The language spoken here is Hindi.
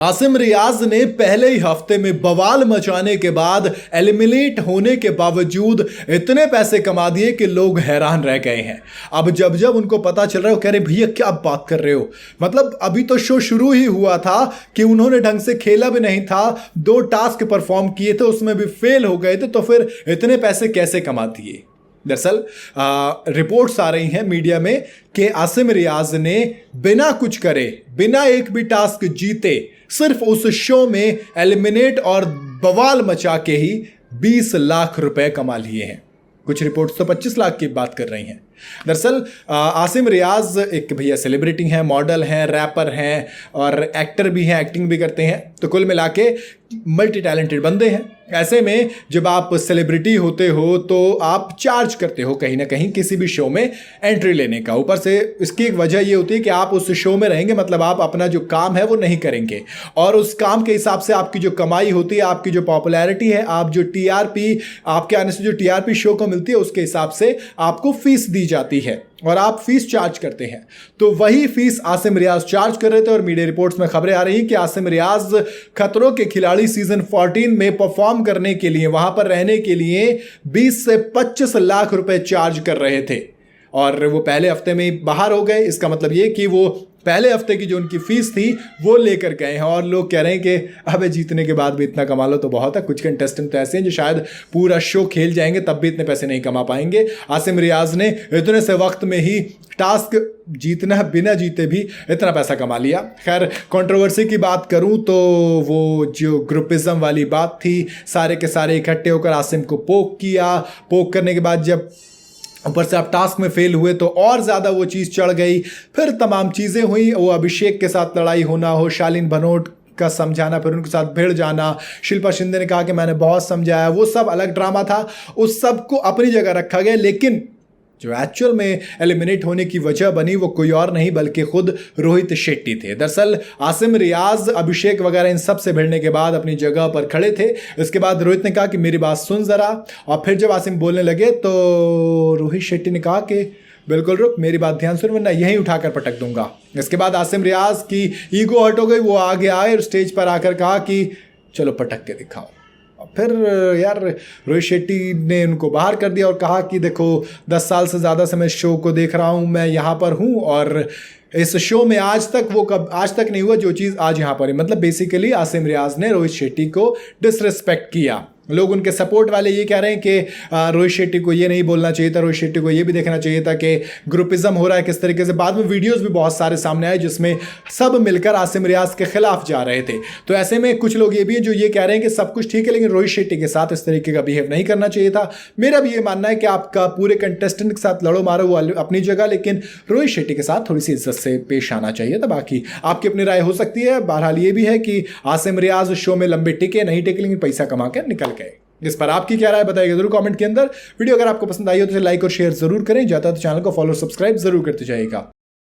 आसिम रियाज ने पहले ही हफ्ते में बवाल मचाने के बाद एलिमिनेट होने के बावजूद इतने पैसे कमा दिए कि लोग हैरान रह गए हैं। अब जब जब उनको पता चल रहा है वो कह रहे भैया क्या बात कर रहे हो, मतलब अभी तो शो शुरू ही हुआ था कि उन्होंने ढंग से खेला भी नहीं था, 2 टास्क परफॉर्म किए थे उसमें भी फेल हो गए थे, तो फिर इतने पैसे कैसे कमा दिए। दरअसल रिपोर्ट्स आ रही हैं मीडिया में कि आसिम रियाज ने बिना कुछ करे, बिना एक भी टास्क जीते, सिर्फ उस शो में एलिमिनेट और बवाल मचा के ही 20 लाख रुपए कमा लिए हैं। कुछ रिपोर्ट्स तो 25 लाख की बात कर रही हैं। दरअसल आसिम रियाज एक भैया सेलिब्रिटी हैं, मॉडल हैं, रैपर हैं और एक्टर भी हैं, एक्टिंग भी करते हैं, तो कुल मिला के मल्टी टैलेंटेड बंदे हैं। ऐसे में जब आप सेलिब्रिटी होते हो तो आप चार्ज करते हो कहीं ना कहीं किसी भी शो में एंट्री लेने का। ऊपर से इसकी एक वजह ये होती है कि आप उस शो में रहेंगे, मतलब आप अपना जो काम है वो नहीं करेंगे और उस काम के हिसाब से आपकी जो कमाई होती है, आपकी जो पॉपुलैरिटी है, आप जो टीआरपी, आपके आने से जो टीआरपी शो को मिलती है उसके हिसाब से आपको फीस दी जाती है और आप फीस चार्ज करते हैं। तो वही फीस आसिम रियाज चार्ज कर रहे थे और मीडिया रिपोर्ट्स में खबरें आ रही हैं कि आसिम रियाज खतरों के खिलाड़ी सीजन 14 में परफॉर्म करने के लिए, वहां पर रहने के लिए 20 से 25 लाख रुपए चार्ज कर रहे थे और वो पहले हफ्ते में बाहर हो गए। इसका मतलब ये कि वो पहले हफ्ते की जो उनकी फीस थी वो लेकर गए हैं और लोग कह रहे हैं कि अबे जीतने के बाद भी इतना कमा लो तो बहुत है। कुछ कंटेस्टेंट तो ऐसे हैं जो शायद पूरा शो खेल जाएंगे तब भी इतने पैसे नहीं कमा पाएंगे। आसिम रियाज ने इतने से वक्त में ही टास्क जीतना बिना जीते भी इतना पैसा कमा लिया। खैर कंट्रोवर्सी की बात करूं तो वो जो ग्रुपिज्म वाली बात थी, सारे के सारे इकट्ठे होकर आसिम को पोक किया। पोक करने के बाद जब ऊपर से आप टास्क में फेल हुए तो और ज़्यादा वो चीज़ चढ़ गई। फिर तमाम चीज़ें हुई, वो अभिषेक के साथ लड़ाई होना हो, शालीन भनोट का समझाना, फिर उनके साथ भिड़ जाना, शिल्पा शिंदे ने कहा कि मैंने बहुत समझाया, वो सब अलग ड्रामा था। उस सब को अपनी जगह रखा गया, लेकिन जो एक्चुअल में एलिमिनेट होने की वजह बनी वो कोई और नहीं बल्कि खुद रोहित शेट्टी थे। दरअसल आसिम रियाज, अभिषेक वगैरह इन सब से भिड़ने के बाद अपनी जगह पर खड़े थे। इसके बाद रोहित ने कहा कि मेरी बात सुन जरा, और फिर जब आसिम बोलने लगे तो रोहित शेट्टी ने कहा कि बिल्कुल रुक, मेरी बात ध्यान सुन वरना यहीं उठाकर पटक दूंगा। इसके बाद आसिम रियाज की ईगो हट हो गई, वो आगे आए और स्टेज पर आकर कहा कि चलो पटक के दिखाओ। फिर यार रोहित शेट्टी ने उनको बाहर कर दिया और कहा कि देखो 10 साल से ज़्यादा समय शो को देख रहा हूँ, मैं यहाँ पर हूँ और इस शो में आज तक नहीं हुआ जो चीज़ आज यहाँ पर है। मतलब बेसिकली आसिम रियाज ने रोहित शेट्टी को डिसरिस्पेक्ट किया। लोग उनके सपोर्ट वाले ये कह रहे हैं कि रोहित शेट्टी को ये नहीं बोलना चाहिए था, रोहित शेट्टी को ये भी देखना चाहिए था कि ग्रुपिज्म हो रहा है किस तरीके से। बाद में वीडियोस भी बहुत सारे सामने आए जिसमें सब मिलकर आसिम रियाज के खिलाफ जा रहे थे। तो ऐसे में कुछ लोग ये भी हैं जो ये कह रहे हैं कि सब कुछ ठीक है लेकिन रोहित शेट्टी के साथ इस तरीके का बिहेव नहीं करना चाहिए था। मेरा भी ये मानना है कि आपका पूरे कंटेस्टेंट के साथ लड़ो मारो वो अपनी जगह, लेकिन रोहित शेट्टी के साथ थोड़ी सी इज्जत से पेश आना चाहिए था। बाकी आपकी अपनी राय हो सकती है। बहरहाल ये भी है कि आसिम रियाज शो में लंबे टिके नहीं टिके लेकिन पैसा कमा कर निकल गए। इस पर आपकी क्या राय बताइएगा जरूर कमेंट के अंदर। वीडियो अगर आपको पसंद आई हो तो लाइक और शेयर जरूर करें, जाता तो चैनल को फॉलो सब्सक्राइब जरूर करते जाइएगा।